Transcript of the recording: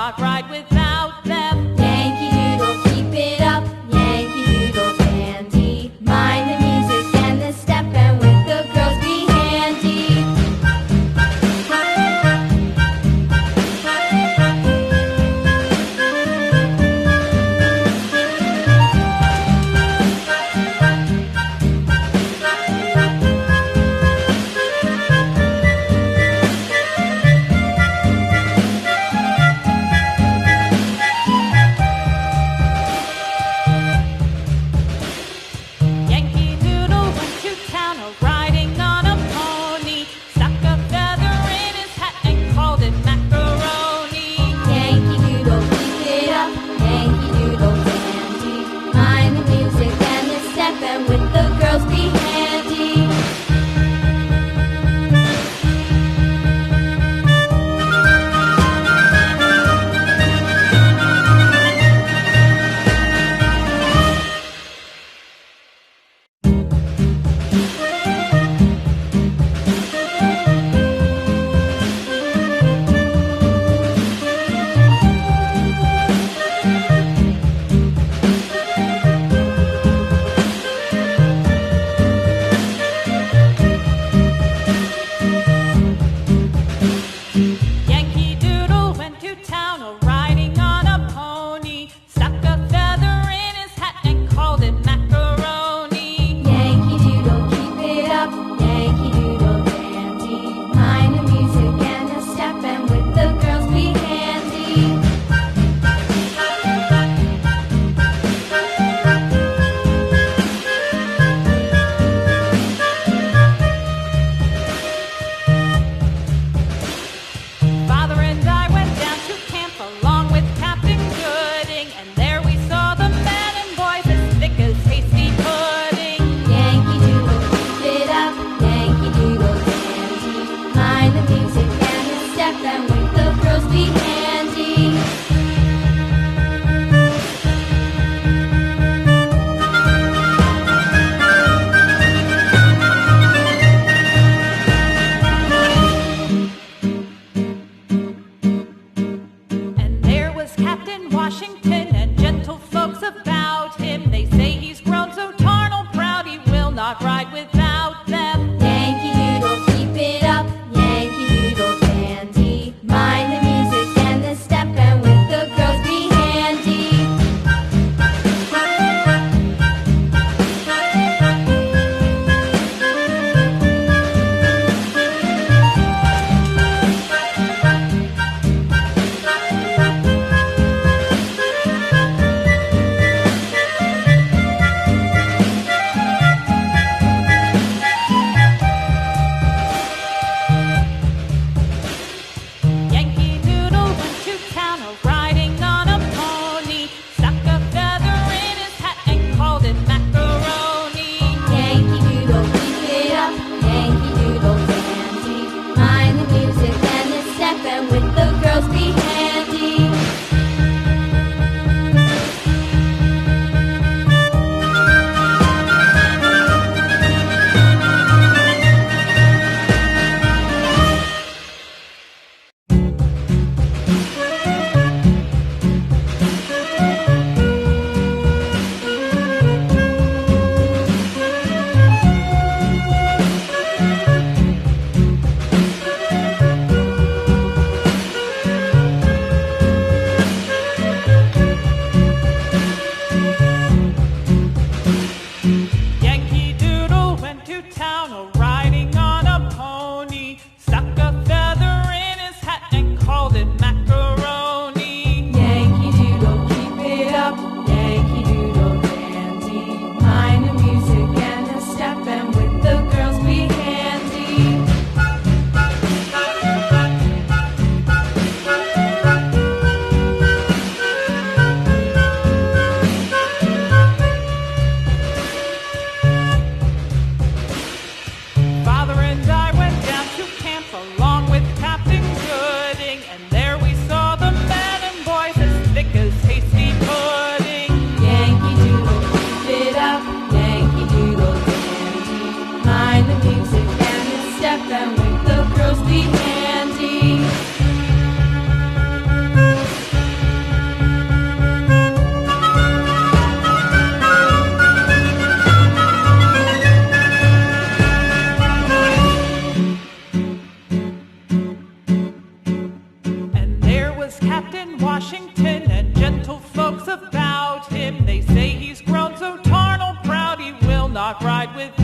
not ride without them. Yankee Doodle, keep it up, Yankee Doodle dandy. Mind the music and the step, and with the girls be handy. Yankee Doodle went to town riding on a pony, stuck a feather in his hat and called it macaroni. Yankee Doodle, keep it up, Yankee Doodle dandy. Mind the music and the step, and with the girls be handy. Yankee Doodle went to town riding on a pony, stuck a feather in his hat and called it macaroni. Yankee Doodle, keep it up, Yankee Doodle dandy. Mind the music and the step, and with the girls be handy. Father and I went down to camp along with Captain Gooding, and there we saw the men and boys as thick as hasty pudding. Yankee Doodle, keep it up, Yankee Doodle dandy. Mind the music and the step, and with the girls be handy. And there was Captain Washington and gentle folks about him. They say he's grown so tarnal proud he will not ride without them. Yankee Doodle, keep it up, Yankee Doodle dandy. Mind the music and the step, and with the girls be handy. Yankee Doodle went to town riding on a pony, stuck a feather in his hat and called it macaroni. Yankee Doodle, keep it up, Yankee Doodle dandy. Mind the music and the step, and with the girls be handy. Yankee Doodle went to town riding on a pony, stuck a feather in his hat and called it macaroni. Yankee Doodle, keep it up, Yankee Doodle dandy. Mind the music and the step, and with the girls be handy. Father and I went down to camp along with Captain Gooding, and there we saw the men and boys as thick as hasty pudding. Yankee Doodle, keep it up, Yankee Doodle dandy. Mind the music and the step, and with the girls be handy. Captain Washington, and gentle folks about him, they say he's grown so tarnal proud he will not ride with